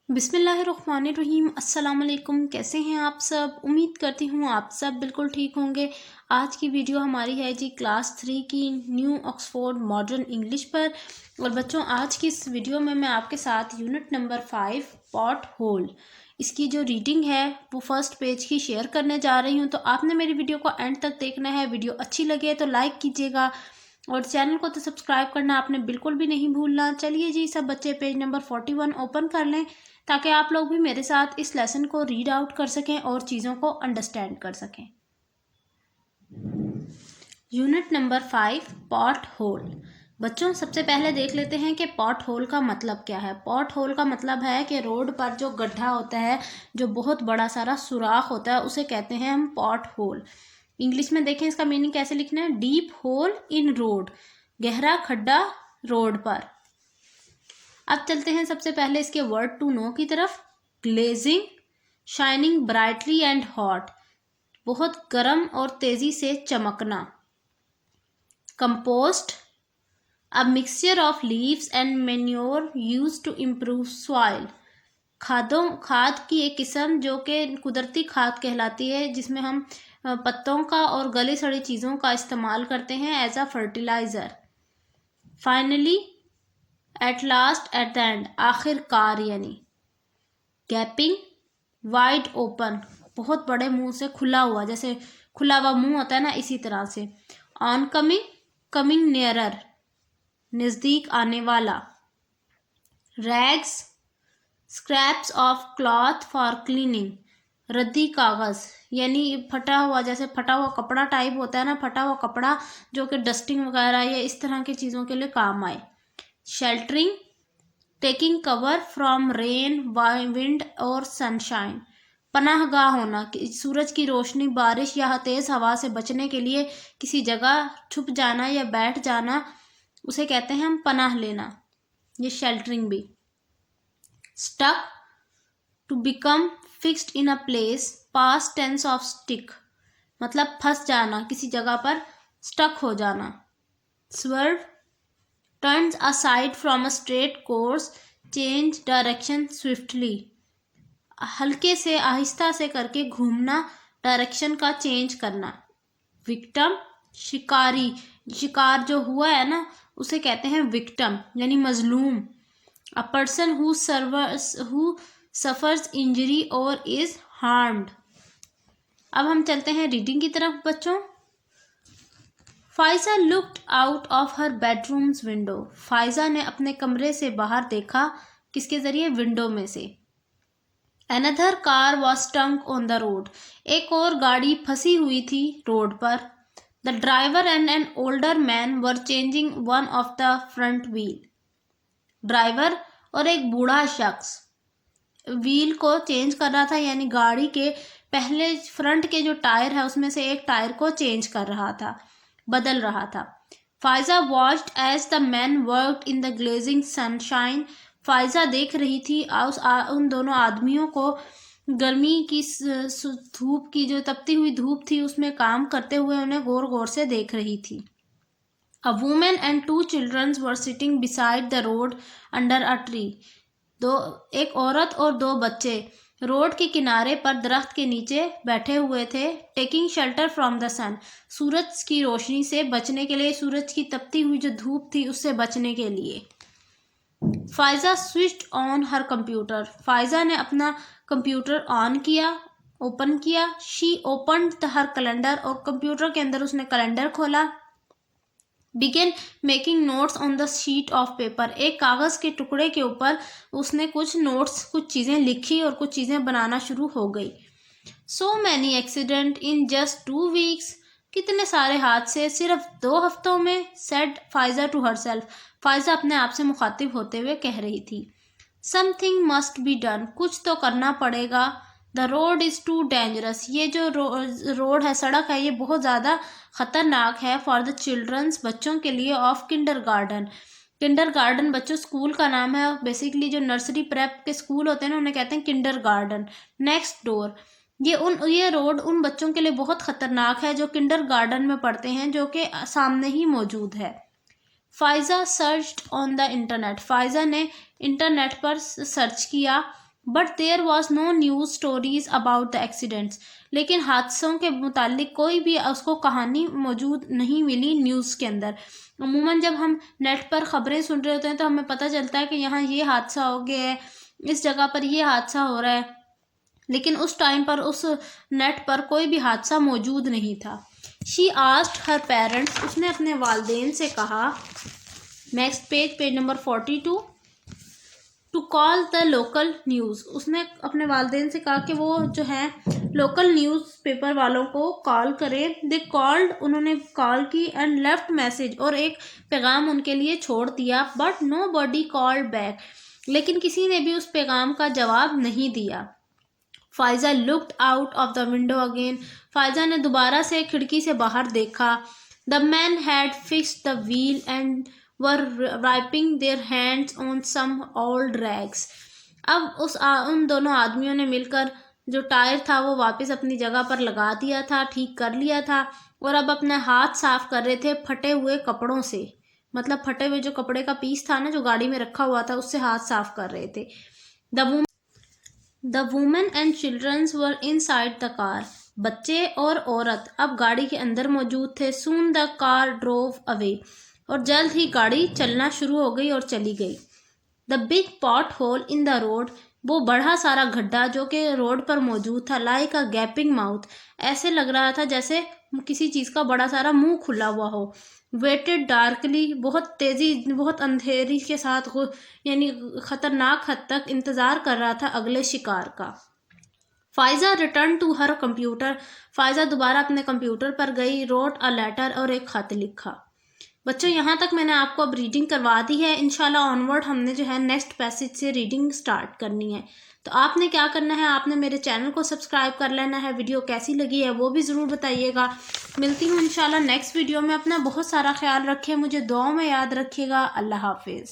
बिस्मिल्लाहिर्रहमानिर्रहीम। अस्सलाम वालेकुम। कैसे हैं आप सब? उम्मीद करती हूँ आप सब बिल्कुल ठीक होंगे। आज की वीडियो हमारी है जी क्लास 3 की न्यू ऑक्सफोर्ड मॉडर्न इंग्लिश पर। और बच्चों, आज की इस वीडियो में मैं आपके साथ यूनिट नंबर 5 पॉट होल, इसकी जो रीडिंग है वो फर्स्ट पेज की शेयर करने जा रही हूँ। तो आपने मेरी वीडियो को एंड तक देखना है। वीडियो अच्छी लगे तो लाइक कीजिएगा और चैनल को तो सब्सक्राइब करना आपने बिल्कुल भी नहीं भूलना। चलिए जी, सब बच्चे पेज नंबर 41 ओपन कर लें ताकि आप लोग भी मेरे साथ इस लेसन को रीड आउट कर सकें और चीज़ों को अंडरस्टैंड कर सकें। Unit number 5 pothole. बच्चों, सबसे पहले देख लेते हैं कि पॉट होल का मतलब क्या है। पॉट होल का मतलब है कि रोड पर जो गड्ढा होता है, जो बहुत बड़ा सारा सुराख होता है, उसे कहते हैं हम पॉट होल। इंग्लिश में देखें इसका मीनिंग कैसे लिखना है। डीप होल इन रोड, गहरा खड्डा रोड पर। अब चलते हैं सबसे पहले इसके वर्ड टू नो की तरफ। Glazing, shining brightly and hot, बहुत गर्म और तेजी से चमकना। Compost, a mixture of leaves and manure used to improve soil, खाद की एक किस्म जो कि कुदरती खाद कहलाती है, जिसमें हम पत्तों का और गली सड़ी चीज़ों का इस्तेमाल करते हैं as a fertiliser. Finally, at last, at the end, आखिरकार यानी। गैपिंग, वाइड ओपन, बहुत बड़े मुंह से खुला हुआ, जैसे खुला हुआ मुंह होता है ना, इसी तरह से। ऑन कमिंग, कमिंग नियरर, नज़दीक आने वाला। Rags, scraps of cloth for cleaning, रद्दी कागज़, यानी फटा हुआ, जैसे फटा हुआ कपड़ा टाइप होता है ना, फटा हुआ कपड़ा जो कि डस्टिंग वगैरह या इस तरह की चीज़ों के लिए काम आए। Sheltering, taking cover from rain, wind और सनशाइन, पनाहगाह होना, सूरज की रोशनी, बारिश या तेज़ हवा से बचने के लिए किसी जगह छुप जाना या बैठ जाना, उसे कहते हैं हम पनाह लेना, ये शेल्टरिंग भी। Stuck, to become fixed in a place, past tense of stick, मतलब फंस जाना, किसी जगह पर स्टक हो जाना। Swerve, turns aside from a straight course, change direction swiftly, हल्के से आहिस्ता से करके घूमना, डायरेक्शन का चेंज करना। विक्टम, शिकारी, शिकार जो हुआ है ना उसे कहते हैं विक्टम, यानी मजलूम। A person who suffers injury और इज हार्म्ड। अब हम चलते हैं रीडिंग की तरफ बच्चों। Pfizer looked out of her bedrooms window, Pfizer ने अपने कमरे से बाहर देखा, किसके जरिए? विंडो में से। Another car was stuck on the road, एक और गाड़ी फंसी हुई थी रोड पर। The driver and an older man were changing one of the front wheel, driver और एक बूढ़ा शख्स व्हील को चेंज कर रहा था, यानी गाड़ी के पहले फ्रंट के जो टायर है उसमें से एक टायर को चेंज कर रहा था, बदल रहा था। Faiza watched as the man worked in the glazing sunshine, Faiza देख रही थी उन दोनों आदमियों को गर्मी की धूप की, जो तपती हुई धूप थी उसमें काम करते हुए, उन्हें गौर गौर से देख रही थी। A women and 2 children were sitting beside the road under a tree, एक औरत और 2 बच्चे रोड के किनारे पर दरख्त के नीचे बैठे हुए थे। टेकिंग शेल्टर फ्रॉम द सन, सूरज की रोशनी से बचने के लिए, सूरज की तपती हुई जो धूप थी उससे बचने के लिए। Faiza switched on her computer, Faiza ने अपना कंप्यूटर ऑन किया, ओपन किया। शी ओपन्ड हर कैलेंडर, और कंप्यूटर के अंदर उसने कैलेंडर खोला। Begin making notes on the sheet of paper, एक कागज़ के टुकड़े के ऊपर उसने कुछ नोट्स, कुछ चीज़ें लिखी और कुछ चीज़ें बनाना शुरू हो गई। So many accident in just 2 weeks, कितने सारे हादसे सिर्फ 2 हफ्तों में। Said Faiza to herself, Faiza अपने आप से मुखातिब होते हुए कह रही थी। समथिंग मस्ट बी डन, कुछ तो करना पड़ेगा। The road is too dangerous, ये जो रोड है, सड़क है, ये बहुत ज़्यादा ख़तरनाक है। फॉर द चिल्ड्रंस, बच्चों के लिए। ऑफ किंडरगार्टन, किंडरगार्टन बच्चों स्कूल का नाम है। बेसिकली जो नर्सरी प्रेप के स्कूल होते हैं ना उन्हें कहते हैं किंडरगार्टन। नेक्स्ट डोर, ये रोड उन बच्चों के लिए बहुत ख़तरनाक है जो किंडरगार्टन में पढ़ते हैं, जो कि सामने ही मौजूद है। Pfizer searched on the internet, Pfizer ने इंटरनेट पर सर्च किया। But there was no news stories about the accidents, لیکن حادثوں کے متعلق کوئی بھی اس کو کہانی موجود نہیں ملی نیوز کے اندر۔ عموماً جب ہم نیٹ پر خبریں سن رہے ہوتے ہیں تو ہمیں پتہ چلتا ہے کہ یہاں یہ حادثہ ہو گیا ہے، اس جگہ پر یہ حادثہ ہو رہا ہے، لیکن اس ٹائم پر اس نیٹ پر کوئی بھی حادثہ موجود نہیں تھا۔ شی آسکڈ ہر پیرنٹس، اس نے اپنے والدین سے کہا، next page number 42، to call the local news, اس نے اپنے والدین سے کہا کہ وہ جو ہے لوکل نیوز پیپر والوں کو کال کرے۔ دے کالڈ، انہوں نے کال کی، اینڈ لیفٹ میسج، اور ایک پیغام ان کے لیے چھوڑ دیا، but no body called back, لیکن کسی نے بھی اس پیغام کا جواب نہیں دیا۔ Faiza looked out of the window again, Faiza نے دوبارہ سے کھڑکی سے باہر دیکھا۔ The man had fixed the wheel and were wiping their hands on some old rags, اب ان دونوں آدمیوں نے مل کر جو ٹائر تھا وہ واپس اپنی جگہ پر لگا دیا تھا، ٹھیک کر لیا تھا، اور اب اپنے ہاتھ صاف کر رہے تھے پھٹے ہوئے کپڑوں سے، مطلب پھٹے ہوئے جو کپڑے کا پیس تھا نا جو گاڑی میں رکھا ہوا تھا اس سے ہاتھ صاف کر رہے تھے۔ The woman and childrens were inside the car, بچے اور عورت اب گاڑی کے اندر موجود تھے۔ سون دا کار ڈروو اوے، اور جلد ہی گاڑی چلنا شروع ہو گئی اور چلی گئی۔ دا بگ پاٹ ہول ان دا روڈ، وہ بڑا سارا گڈھا جو کہ روڈ پر موجود تھا، لائک اے گیپنگ ماؤتھ، ایسے لگ رہا تھا جیسے کسی چیز کا بڑا سارا منہ کھلا ہوا ہو۔ ویٹڈ ڈارکلی، بہت تیزی، بہت اندھیری کے ساتھ، یعنی خطرناک حد تک انتظار کر رہا تھا اگلے شکار کا۔ Faiza return to her computer, Faiza دوبارہ اپنے کمپیوٹر پر گئی، روٹ اے لیٹر، اور ایک خط لکھا۔ بچوں یہاں تک میں نے آپ کو اب ریڈنگ کروا دی ہے، انشاءاللہ آنورڈ ہم نے جو ہے نیکسٹ پیسج سے ریڈنگ سٹارٹ کرنی ہے۔ تو آپ نے کیا کرنا ہے، آپ نے میرے چینل کو سبسکرائب کر لینا ہے، ویڈیو کیسی لگی ہے وہ بھی ضرور بتائیے گا۔ ملتی ہوں انشاءاللہ نیکسٹ ویڈیو میں، اپنا بہت سارا خیال رکھیں، مجھے دعاؤں میں یاد رکھیے گا۔ اللہ حافظ۔